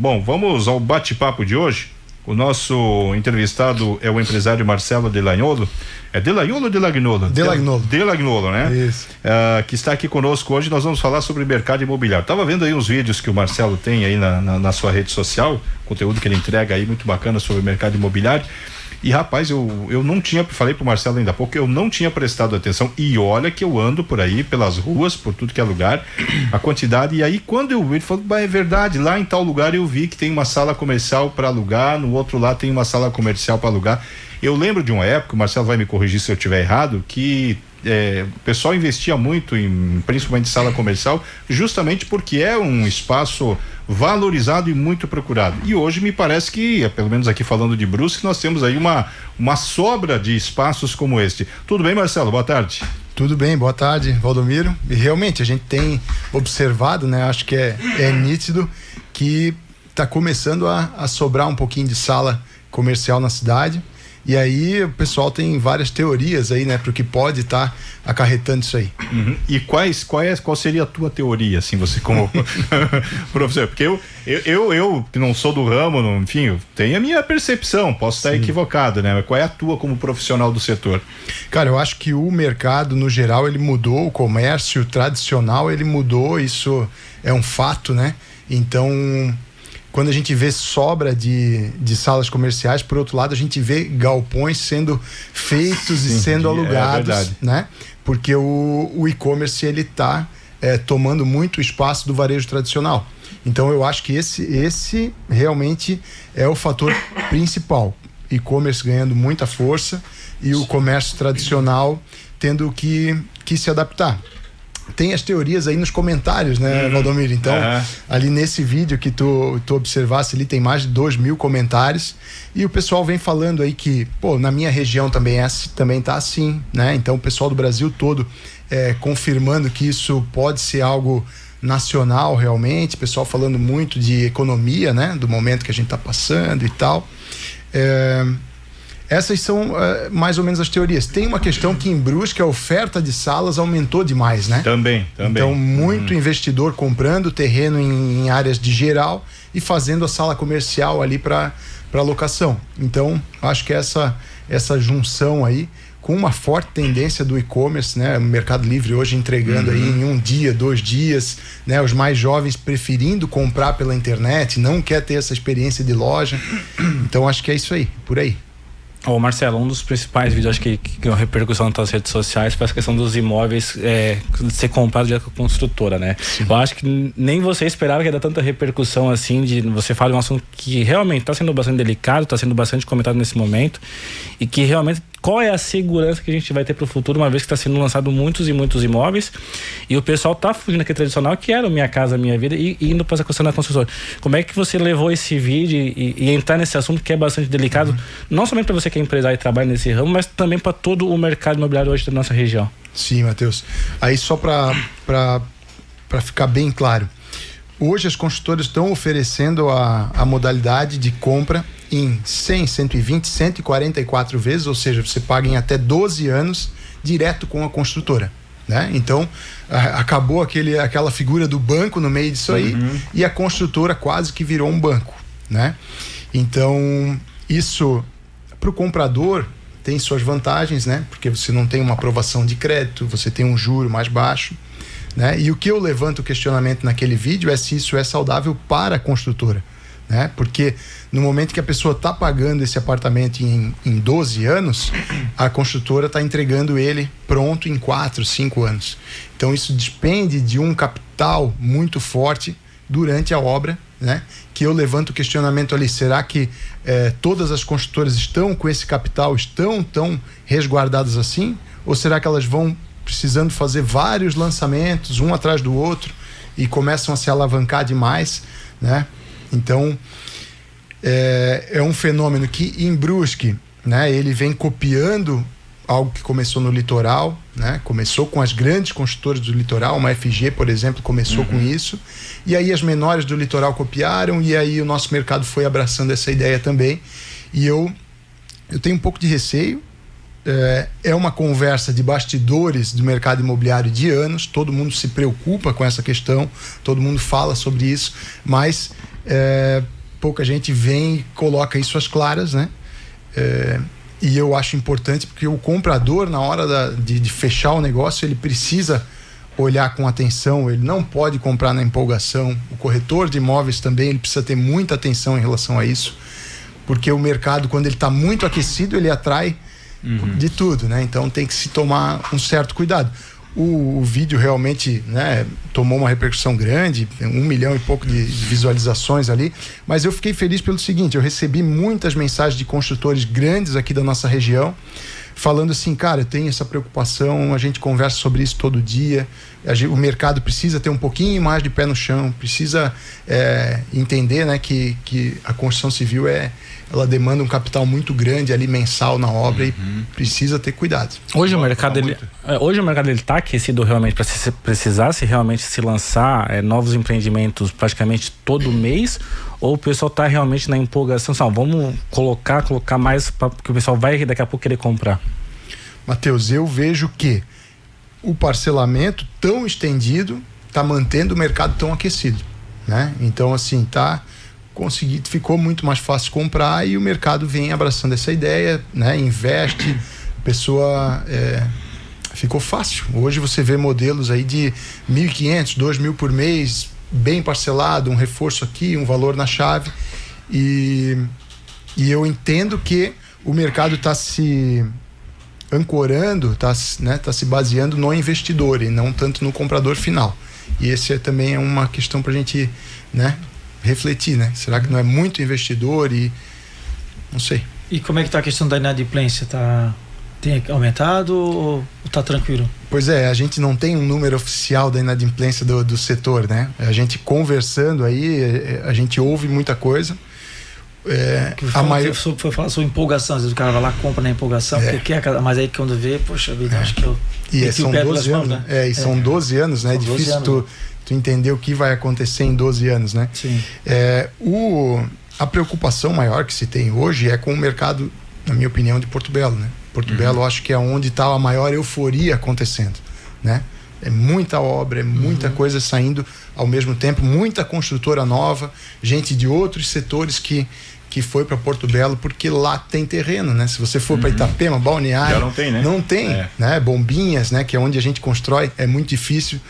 Bom, vamos ao bate-papo de hoje. O nosso entrevistado é o empresário Marcelo Delagnolo. É Delagnolo ou Delagnolo? Delagnolo, né? Isso. Que está aqui conosco hoje. Nós vamos falar sobre mercado imobiliário. Tava vendo aí uns vídeos que o Marcelo tem aí na sua rede social, conteúdo que ele entrega aí muito bacana sobre o mercado imobiliário. E rapaz, eu não tinha, falei pro Marcelo ainda há pouco, eu não tinha prestado atenção, e olha que eu ando por aí, pelas ruas, por tudo que é lugar, a quantidade, e aí quando eu vi, ele falou, é verdade, lá em tal lugar eu vi que tem uma sala comercial para alugar, no outro lá tem uma sala comercial para alugar. Eu lembro de uma época, o Marcelo vai me corrigir se eu estiver errado, que o pessoal investia muito principalmente sala comercial, justamente porque é um espaço valorizado e muito procurado. E hoje me parece que, pelo menos aqui falando de Brusque, nós temos aí uma sobra de espaços como este. Tudo bem, Marcelo? Boa tarde. Tudo bem, boa tarde, Valdomiro. E realmente a gente tem observado, né? Acho que é nítido que está começando a sobrar um pouquinho de sala comercial na cidade. E aí o pessoal tem várias teorias aí, né, pro que pode estar acarretando isso aí. Uhum. E qual seria a tua teoria, assim, você como professor? Porque eu que não sou do ramo, enfim, eu tenho a minha percepção, posso estar equivocado, né? Mas qual é a tua como profissional do setor? Cara, eu acho que o mercado, no geral, ele mudou, o comércio tradicional, ele mudou, isso é um fato, né? Então, quando a gente vê sobra de salas comerciais, por outro lado, a gente vê galpões sendo feitos e sendo alugados, né? Porque o e-commerce, ele tá tomando muito espaço do varejo tradicional. Então, eu acho que esse realmente é o fator principal. E-commerce ganhando muita força e o comércio tradicional tendo que se adaptar. Tem as teorias aí nos comentários, né, Valdomiro? Então, ali nesse vídeo que tu observasse ali, tem mais de 2.000 comentários e o pessoal vem falando aí que, na minha região também tá assim, né? Então, o pessoal do Brasil todo confirmando que isso pode ser algo nacional realmente, pessoal falando muito de economia, né? Do momento que a gente tá passando e tal. Essas são mais ou menos as teorias. Tem uma questão que em Brusque a oferta de salas aumentou demais, né? Também. Então, muito investidor comprando terreno em áreas de geral e fazendo a sala comercial ali para locação. Então, acho que essa junção aí, com uma forte tendência do e-commerce, né? O Mercado Livre hoje entregando aí em 1 dia, 2 dias, né? Os mais jovens preferindo comprar pela internet, não quer ter essa experiência de loja. Então, acho que é isso aí, por aí. Marcelo, um dos principais vídeos, acho que ganhou repercussão nas redes sociais foi essa questão dos imóveis ser comprado direto com a construtora, né? Sim. Eu acho que nem você esperava que ia dar tanta repercussão assim, de você falar de um assunto que realmente está sendo bastante delicado, está sendo bastante comentado nesse momento e que realmente qual é a segurança que a gente vai ter para o futuro, uma vez que está sendo lançado muitos e muitos imóveis e o pessoal está fugindo daquele tradicional que era o Minha Casa Minha Vida e indo para essa questão da construtora. Como é que você levou esse vídeo e entrar nesse assunto que é bastante delicado, não somente para você que é empresário e trabalha nesse ramo, mas também para todo o mercado imobiliário hoje da nossa região? Sim, Matheus. Aí só para ficar bem claro, hoje as construtoras estão oferecendo a modalidade de compra em 100, 120, 144 vezes, ou seja, você paga em até 12 anos direto com a construtora, né? Então, acabou aquela figura do banco no meio disso aí e a construtora quase que virou um banco, né? Então, isso para o comprador tem suas vantagens, né? Porque você não tem uma aprovação de crédito, você tem um juro mais baixo, né? E o que eu levanto o questionamento naquele vídeo é se isso é saudável para a construtora, né? Porque no momento que a pessoa está pagando esse apartamento em 12 anos, a construtora está entregando ele pronto em 4, 5 anos. Então isso depende de um capital muito forte durante a obra, né? Que eu levanto o questionamento ali, será que todas as construtoras estão com esse capital, estão tão resguardadas assim? Ou será que elas vão precisando fazer vários lançamentos, um atrás do outro, e começam a se alavancar demais, né? Então, é um fenômeno que em Brusque, né, ele vem copiando algo que começou no litoral, né? Começou com as grandes construtoras do litoral, uma FG, por exemplo, começou com isso, e aí as menores do litoral copiaram, e aí o nosso mercado foi abraçando essa ideia também, e eu tenho um pouco de receio. É uma conversa de bastidores do mercado imobiliário de anos, todo mundo se preocupa com essa questão, todo mundo fala sobre isso, mas pouca gente vem e coloca isso às claras, né? E eu acho importante porque o comprador, na hora de fechar o negócio, ele precisa olhar com atenção, ele não pode comprar na empolgação. O corretor de imóveis também, ele precisa ter muita atenção em relação a isso, porque o mercado, quando ele está muito aquecido, ele atrai de tudo, né? Então tem que se tomar um certo cuidado. O vídeo realmente, né, tomou uma repercussão grande, 1 milhão e pouco de visualizações ali, mas eu fiquei feliz pelo seguinte: eu recebi muitas mensagens de construtores grandes aqui da nossa região, falando assim, cara, eu tenho essa preocupação, a gente conversa sobre isso todo dia, o mercado precisa ter um pouquinho mais de pé no chão, precisa entender, né, que a construção civil ela demanda um capital muito grande ali mensal na obra e precisa ter cuidado. Hoje o mercado ele está aquecido realmente para se precisasse realmente se lançar novos empreendimentos praticamente todo mês, ou o pessoal está realmente na empolgação, vamos colocar mais porque o pessoal vai daqui a pouco querer comprar? Matheus, eu vejo que o parcelamento tão estendido está mantendo o mercado tão aquecido, né? Então assim, ficou muito mais fácil comprar e o mercado vem abraçando essa ideia, né? Investe, a pessoa ficou fácil. Hoje você vê modelos aí de 1.500, 2.000 por mês, bem parcelado, um reforço aqui, um valor na chave, e eu entendo que o mercado está se ancorando, está se baseando no investidor e não tanto no comprador final. E esse também é uma questão para a gente, né, refletir, né? Será que não é muito investidor e não sei. E como é que está a questão da inadimplência? Tem aumentado ou está tranquilo? Pois a gente não tem um número oficial da inadimplência do setor, né? A gente conversando aí, a gente ouve muita coisa. Foi falar sobre empolgação, às vezes o cara vai lá, compra na empolgação, porque quer, mas aí quando vê, poxa vida, acho que eu... E são 12 anos, né? São 12 anos, né? É difícil tu entender o que vai acontecer em 12 anos, né? Sim. A preocupação maior que se tem hoje é com o mercado, na minha opinião, de Porto Belo, né? Porto Belo, eu acho que é onde está a maior euforia acontecendo, né? É muita obra, é muita coisa saindo ao mesmo tempo, muita construtora nova, gente de outros setores que foi para Porto Belo porque lá tem terreno, né? Se você for para Itapema, Balneário, já não tem, né? Não tem, né? Bombinhas, né? Que é onde a gente constrói, é muito difícil,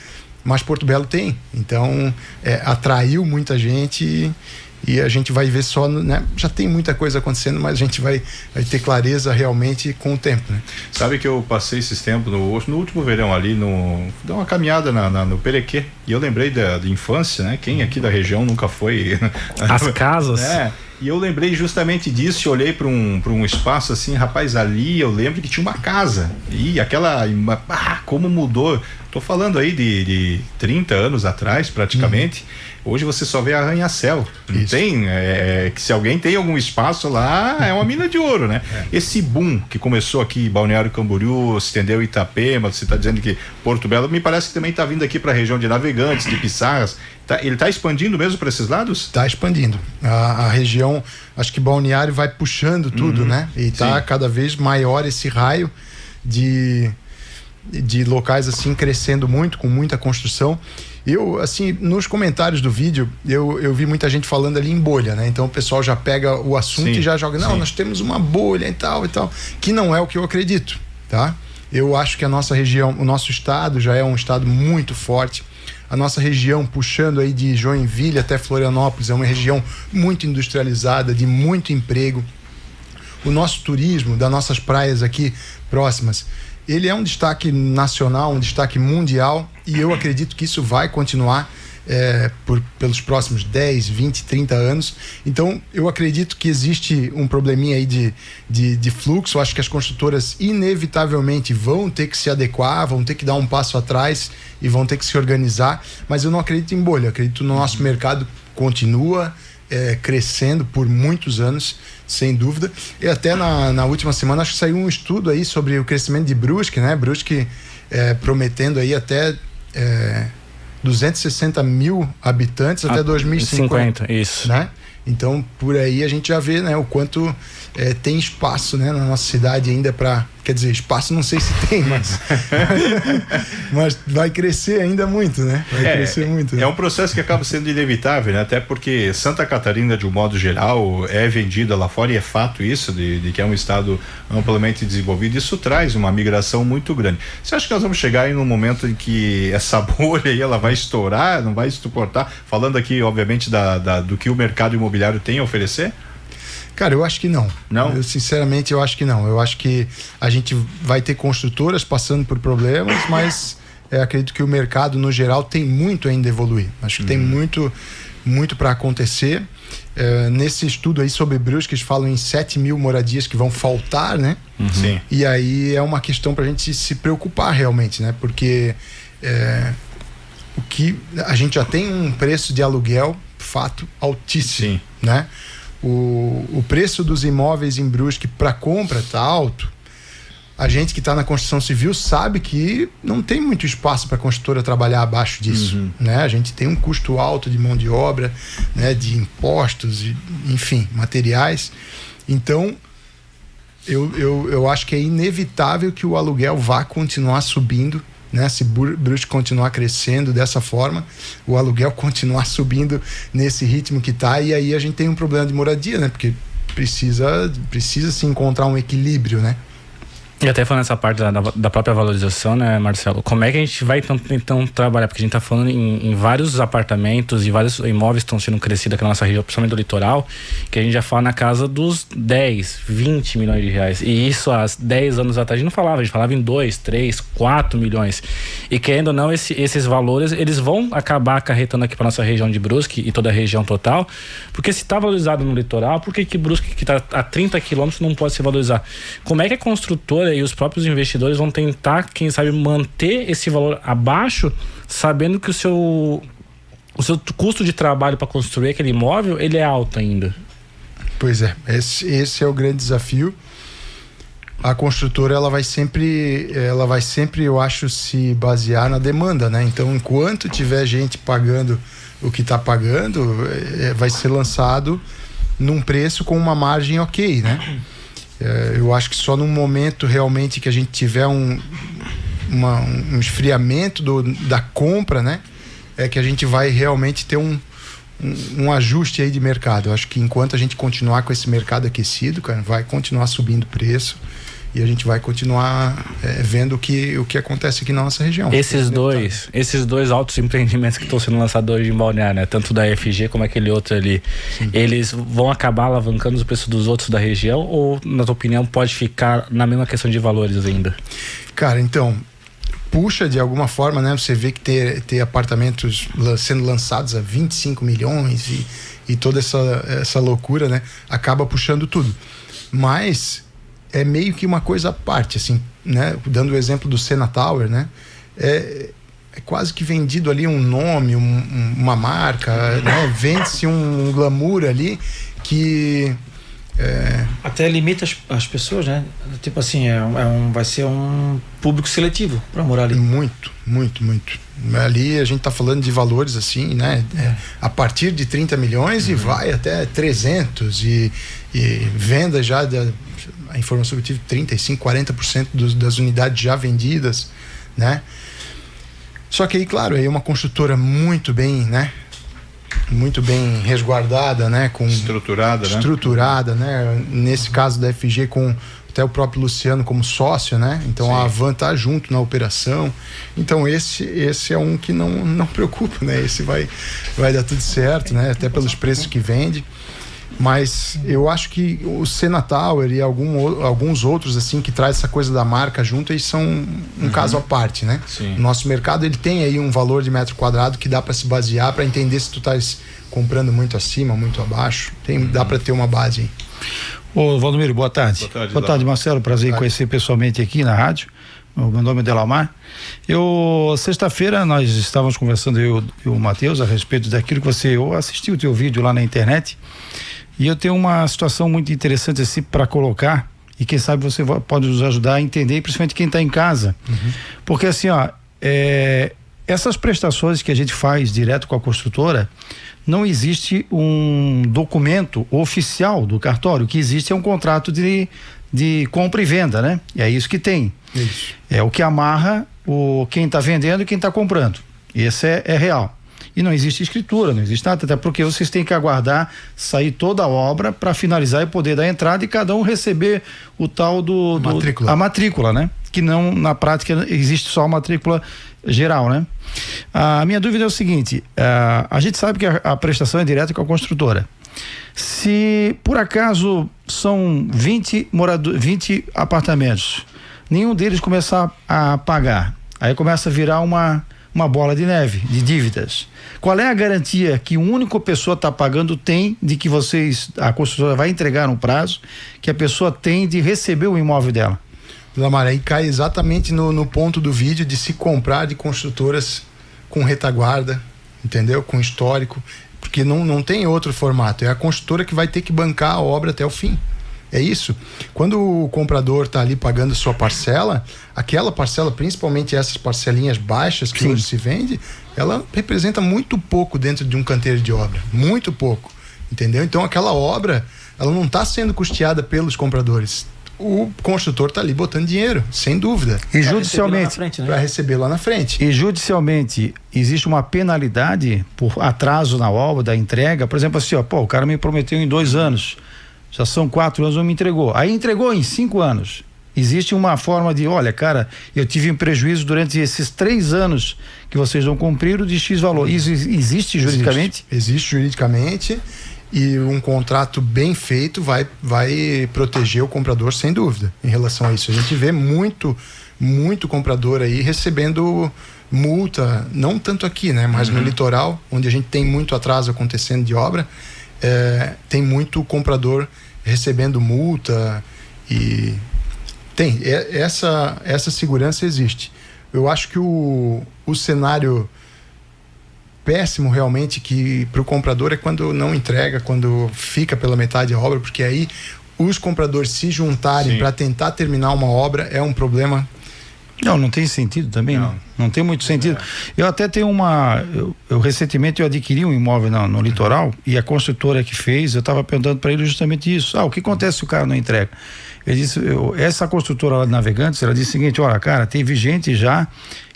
mas Porto Belo tem. Então, atraiu muita gente e a gente vai ver só, né? Já tem muita coisa acontecendo, mas a gente vai ter clareza realmente com o tempo, né? Sabe que eu passei esses tempos no último verão ali, dei uma caminhada no Perequê, e eu lembrei da infância, né? Quem aqui da região nunca foi? As casas. E eu lembrei justamente disso, e olhei para um espaço assim, rapaz, ali eu lembro que tinha uma casa, e como mudou. Tô falando aí de 30 anos atrás, praticamente. Hoje você só vê arranha-céu. Não tem, que se alguém tem algum espaço lá, é uma mina de ouro, né? Esse boom que começou aqui em Balneário Camboriú, se estendeu em Itapema, você está dizendo que Porto Belo, me parece que também está vindo aqui para a região de Navegantes, de Pissarras. Ele está expandindo mesmo para esses lados? Está expandindo. A região, acho que Balneário vai puxando tudo, né? E está cada vez maior esse raio de locais assim crescendo muito, com muita construção. Eu, assim, nos comentários do vídeo, eu vi muita gente falando ali em bolha, né? Então o pessoal já pega o assunto e já joga, nós temos uma bolha e tal, que não é o que eu acredito, tá? Eu acho que a nossa região, o nosso estado já é um estado muito forte. A nossa região, puxando aí de Joinville até Florianópolis, é uma região muito industrializada, de muito emprego. O nosso turismo, das nossas praias aqui próximas, ele é um destaque nacional, um destaque mundial, e eu acredito que isso vai continuar pelos próximos 10, 20, 30 anos. Então eu acredito que existe um probleminha aí de fluxo. Eu acho que as construtoras inevitavelmente vão ter que se adequar, vão ter que dar um passo atrás e vão ter que se organizar, mas eu não acredito em bolha. Eu acredito no nosso mercado continua crescendo por muitos anos, sem dúvida. E até na última semana acho que saiu um estudo aí sobre o crescimento de Brusque, né? Brusque prometendo aí até 260 mil habitantes até 2050. Isso. Né? Então por aí a gente já vê, né, o quanto tem espaço, né, na nossa cidade ainda para Quer dizer, espaço não sei se tem, mas mas vai crescer ainda muito, né? Vai crescer muito. É um processo que acaba sendo inevitável, né? Até porque Santa Catarina, de um modo geral, é vendida lá fora, e é fato isso, de que é um estado amplamente desenvolvido. Isso traz uma migração muito grande. Você acha que nós vamos chegar aí num momento em que essa bolha aí, ela vai estourar, não vai suportar? Falando aqui, obviamente, do que o mercado imobiliário tem a oferecer? Cara, eu acho que não. Não? Eu, sinceramente, eu acho que não. Eu acho que a gente vai ter construtoras passando por problemas, mas acredito que o mercado, no geral, tem muito ainda a evoluir. Acho que tem muito para acontecer. Nesse estudo aí sobre Brusque, eles falam em 7 mil moradias que vão faltar, né? Sim. E aí é uma questão pra gente se preocupar realmente, né? Porque o que a gente já tem um preço de aluguel, fato, altíssimo, Sim. né? O preço dos imóveis em Brusque para compra está alto. A gente que está na construção civil sabe que não tem muito espaço para a construtora trabalhar abaixo disso, né? A gente tem um custo alto de mão de obra, né? De impostos, enfim, materiais. Então, eu acho que é inevitável que o aluguel vá continuar subindo, né? Se Brusque continuar crescendo dessa forma, o aluguel continuar subindo nesse ritmo que está, e aí a gente tem um problema de moradia, né? Porque precisa se encontrar um equilíbrio, né? E até falando nessa parte da própria valorização, né, Marcelo? Como é que a gente vai então trabalhar? Porque a gente está falando em vários apartamentos e vários imóveis estão sendo crescidos aqui na nossa região, principalmente do litoral, que a gente já fala na casa dos 10, 20 milhões de reais. E isso há 10 anos atrás a gente não falava, a gente falava em 2, 3, 4 milhões. E querendo ou não, esses valores, eles vão acabar acarretando aqui para nossa região de Brusque e toda a região total, porque se está valorizado no litoral, por que Brusque, que está a 30 quilômetros, não pode se valorizar? Como é que a construtora e os próprios investidores vão tentar, quem sabe, manter esse valor abaixo, sabendo que o seu custo de trabalho para construir aquele imóvel, ele é alto ainda? Pois é, esse é o grande desafio. A construtora, ela vai sempre, eu acho, se basear na demanda, né? Então, enquanto tiver gente pagando o que está pagando, vai ser lançado num preço com uma margem ok, né? Eu acho que só num momento realmente que a gente tiver um esfriamento da compra, né? É que a gente vai realmente ter um ajuste aí de mercado. Eu acho que enquanto a gente continuar com esse mercado aquecido, cara, vai continuar subindo o preço e a gente vai continuar vendo o que acontece aqui na nossa região. Esses dois altos empreendimentos que estão sendo lançados hoje em Balneário, né? Tanto da FG como aquele outro ali, sim, eles vão acabar alavancando os preços dos outros da região, ou, na tua opinião, pode ficar na mesma questão de valores ainda? Cara, então, puxa de alguma forma, né? Você vê que ter apartamentos sendo lançados a 25 milhões e toda essa loucura, né? Acaba puxando tudo. Mas é meio que uma coisa à parte, assim, né? Dando o exemplo do Sena Tower, né? É quase que vendido ali um nome, uma marca, né? Vende-se um glamour ali que... Até limita as pessoas, né? Tipo assim, vai ser um público seletivo para morar ali. Muito. Ali a gente tá falando de valores assim, né? A partir de 30 milhões e vai até 300 e venda já, a informação que eu tive, 35, 40% das unidades já vendidas, né? Só que aí, claro, aí é uma construtora muito bem, né? Muito bem resguardada, né? Estruturada, né? Nesse caso da FG, com até o próprio Luciano como sócio, né? Então, sim, a Avan tá junto na operação. Então esse é um que não preocupa, né? Esse vai dar tudo certo, né? Até pelos preços que vende. Mas eu acho que o Sena Tower e alguns outros assim que traz essa coisa da marca junto, eles são um caso à parte, né? Sim. O nosso mercado, ele tem aí um valor de metro quadrado que dá para se basear, para entender se tu tá comprando muito acima, muito abaixo. Dá para ter uma base aí. Ô Valdomiro, boa tarde. Boa tarde, Marcelo, prazer em conhecer pessoalmente aqui na rádio. O meu nome é Delamar. Sexta-feira nós estávamos conversando, eu e o Matheus, a respeito daquilo que eu assisti o teu vídeo lá na internet. E eu tenho uma situação muito interessante assim para colocar, e quem sabe você pode nos ajudar a entender, principalmente quem está em casa. Porque assim, essas prestações que a gente faz direto com a construtora, não existe um documento oficial do cartório. O que existe é um contrato de de compra e venda, né? E é isso que tem. Isso. É o que amarra quem está vendendo e quem está comprando. Esse é real. E não existe escritura, não existe nada, até porque vocês têm que aguardar sair toda a obra para finalizar e poder dar entrada e cada um receber o tal a matrícula, né? Que não, na prática, existe só a matrícula geral, né? A minha dúvida é o seguinte, a gente sabe que a prestação é direta com a construtora. Se por acaso são 20 apartamentos, nenhum deles começar a pagar, aí começa a virar uma bola de neve, de dívidas. Qual é a garantia que uma única pessoa está pagando tem de que a construtora vai entregar no prazo, que a pessoa tem de receber o imóvel dela? Lamar, aí cai exatamente no ponto do vídeo de se comprar de construtoras com retaguarda, entendeu? Com histórico, porque não tem outro formato, é a construtora que vai ter que bancar a obra até o fim. É isso. Quando o comprador está ali pagando sua parcela, aquela parcela, principalmente essas parcelinhas baixas que hoje se vende, ela representa muito pouco dentro de um canteiro de obra. Muito pouco. Entendeu? Então aquela obra, ela não está sendo custeada pelos compradores. O construtor está ali botando dinheiro, sem dúvida. E judicialmente, para receber lá na frente. E judicialmente, existe uma penalidade por atraso na obra, da entrega? Por exemplo, assim, o cara me prometeu em 2 anos. Já são 4 anos, não me entregou. Aí entregou em 5 anos. Existe uma forma de, olha, cara, eu tive um prejuízo durante esses 3 anos que vocês não cumpriram de X valor. Isso existe juridicamente? Existe juridicamente, e um contrato bem feito vai proteger o comprador, sem dúvida, em relação a isso. A gente vê muito comprador aí recebendo multa, não tanto aqui, né? Mas no litoral, onde a gente tem muito atraso acontecendo de obra, tem muito comprador recebendo multa e tem, essa segurança existe. Eu acho que o cenário péssimo realmente que para o comprador é quando não entrega, quando fica pela metade a obra, porque aí os compradores se juntarem para tentar terminar uma obra é um problema. Não tem sentido também, não tem muito sentido. Eu até tenho recentemente eu adquiri um imóvel no litoral, e a construtora que fez, eu estava perguntando para ele justamente isso. O que acontece se o cara não entrega? Ele disse, essa construtora lá de Navegantes, ela disse o seguinte, olha, cara, teve gente já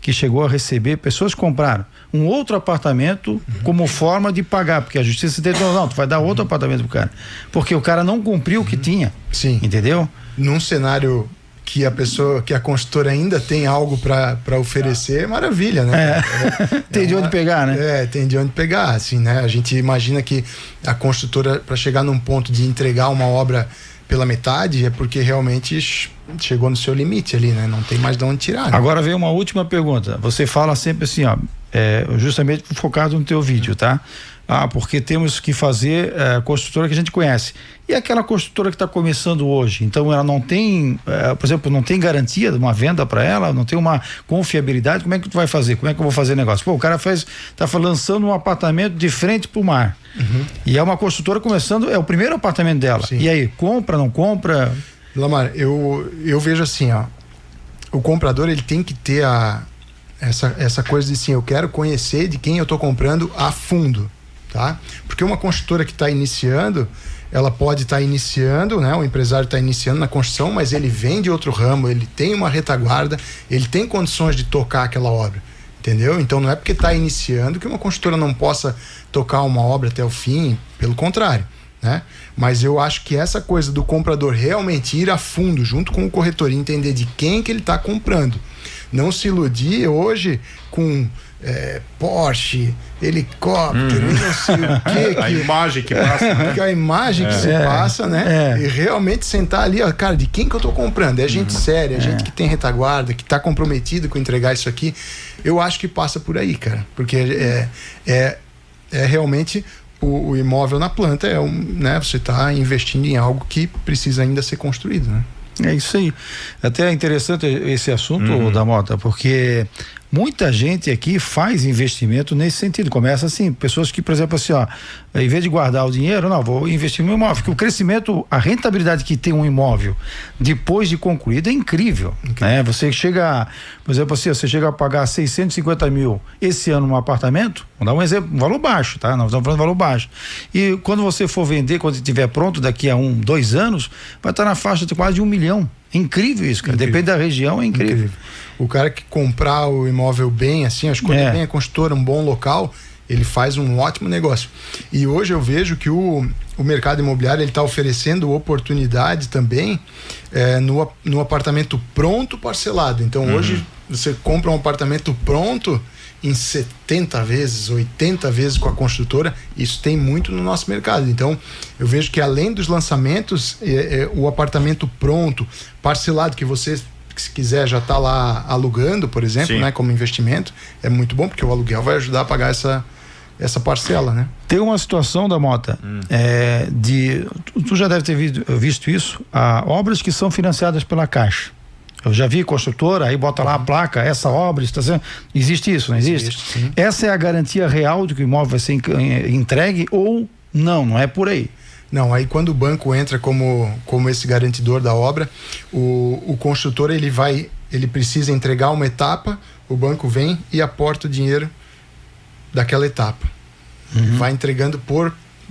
que chegou a receber, pessoas que compraram um outro apartamento como forma de pagar, porque a justiça entendeu, não, tu vai dar outro apartamento pro cara, porque o cara não cumpriu o que tinha. Sim. Entendeu? Num cenário que a construtora ainda tem algo para oferecer, maravilha, né? Tem de onde pegar, né? Tem de onde pegar, assim, né? A gente imagina que a construtora, para chegar num ponto de entregar uma obra pela metade, é porque realmente chegou no seu limite ali, né? Não tem mais de onde tirar. Né? Agora vem uma última pergunta. Você fala sempre assim, justamente focado no teu vídeo, tá? Porque temos que fazer construtora que a gente conhece. E aquela construtora que está começando hoje, então ela não tem, por exemplo, não tem garantia de uma venda para ela, não tem uma confiabilidade, como é que tu vai fazer? Como é que eu vou fazer negócio? O cara tá lançando um apartamento de frente pro mar. E é uma construtora começando, é o primeiro apartamento dela. Sim. E aí, compra, não compra? Lamar, eu vejo assim, o comprador, ele tem que ter essa coisa de assim, eu quero conhecer de quem eu tô comprando a fundo. Tá? Porque uma construtora que está iniciando, ela pode estar iniciando, né? O empresário está iniciando na construção, mas ele vem de outro ramo, ele tem uma retaguarda, ele tem condições de tocar aquela obra, entendeu? Então não é porque está iniciando que uma construtora não possa tocar uma obra até o fim, pelo contrário, né? Mas eu acho que essa coisa do comprador realmente ir a fundo junto com o corretor e entender de quem que ele está comprando, não se iludir hoje com Porsche, helicóptero, não sei o que. A imagem que passa, né? A imagem que se passa, né? E realmente sentar ali, cara, de quem que eu tô comprando? É gente séria, é gente que tem retaguarda, que tá comprometido com entregar isso aqui. Eu acho que passa por aí, cara. Porque é realmente o imóvel na planta, né? Você tá investindo em algo que precisa ainda ser construído, né? É isso aí. Até é interessante esse assunto, da Mota, porque Muita gente aqui faz investimento nesse sentido. Começa assim, pessoas que, por exemplo, assim, ó, em vez de guardar o dinheiro, não, vou investir no imóvel, porque o crescimento, a rentabilidade que tem um imóvel depois de concluído é incrível, né? Você chega, por exemplo, assim, você chega a pagar 650 mil esse ano num apartamento, vamos dar um exemplo, um valor baixo, tá? Nós estamos falando de valor baixo. E quando você for vender, quando estiver pronto, daqui a 2 anos, vai estar na faixa de quase 1 milhão. É incrível isso, cara. Incrível. Depende da região, é incrível. O cara que comprar o imóvel bem, assim, escolher bem a construtora, um bom local, ele faz um ótimo negócio. E hoje eu vejo que o mercado imobiliário ele está oferecendo oportunidade também no apartamento pronto parcelado. Então hoje você compra um apartamento pronto em 70 vezes, 80 vezes com a construtora. Isso tem muito no nosso mercado. Então eu vejo que além dos lançamentos, o apartamento pronto, parcelado, que você, se quiser, já está lá alugando, por exemplo, né, como investimento, é muito bom, porque o aluguel vai ajudar a pagar essa parcela, né? Tem uma situação da Mota, tu já deve ter visto isso, obras que são financiadas pela Caixa. Eu já vi construtora, aí bota lá a placa, essa obra está sendo... Existe isso, não existe? Existe, sim. Essa é a garantia real de que o imóvel vai ser entregue ou não é por aí? Não, aí quando o banco entra como esse garantidor da obra, o construtor ele precisa entregar uma etapa, o banco vem e aporta o dinheiro daquela etapa. Vai entregando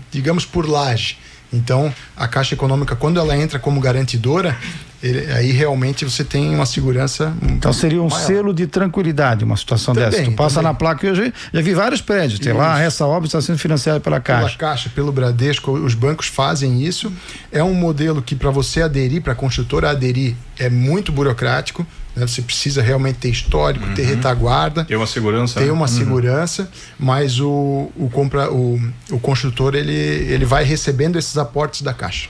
digamos, por laje. Então, a Caixa Econômica, quando ela entra como garantidora, aí realmente você tem uma segurança. Então seria um maior selo de tranquilidade, uma situação dessa. Tu passa na placa, eu já vi vários prédios, tem lá, essa obra está sendo financiada pela Caixa. Pela Caixa, pelo Bradesco, os bancos fazem isso. É um modelo que, para você aderir, para a construtora aderir, é muito burocrático, né? Você precisa realmente ter histórico, ter retaguarda. Ter uma segurança. Ter uma segurança, mas o construtor, ele vai recebendo esses aportes da Caixa.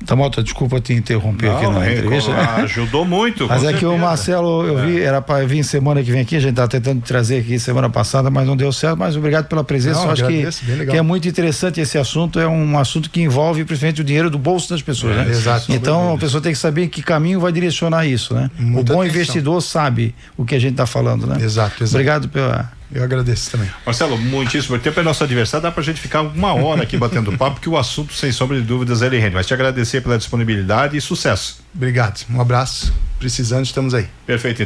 Tá, Mota, desculpa te interromper aqui na entrevista. Ajudou muito. Mas é que o Marcelo, eu vi, era para vir semana que vem aqui, a gente tá tentando trazer aqui semana passada, mas não deu certo, mas obrigado pela presença. Eu acho que é muito interessante esse assunto, é um assunto que envolve principalmente o dinheiro do bolso das pessoas, né? Exato. Então a pessoa tem que saber que caminho vai direcionar isso, né? Muita o bom atenção. Investidor sabe o que a gente tá falando, né? Exato. Obrigado pela... Eu agradeço também. Marcelo, muitíssimo tempo é nosso adversário, dá pra gente ficar 1 hora aqui batendo papo, porque o assunto, sem sombra de dúvidas, ele rende. Mas te agradecer pela disponibilidade e sucesso. Obrigado. Um abraço. Precisando, estamos aí. Perfeito.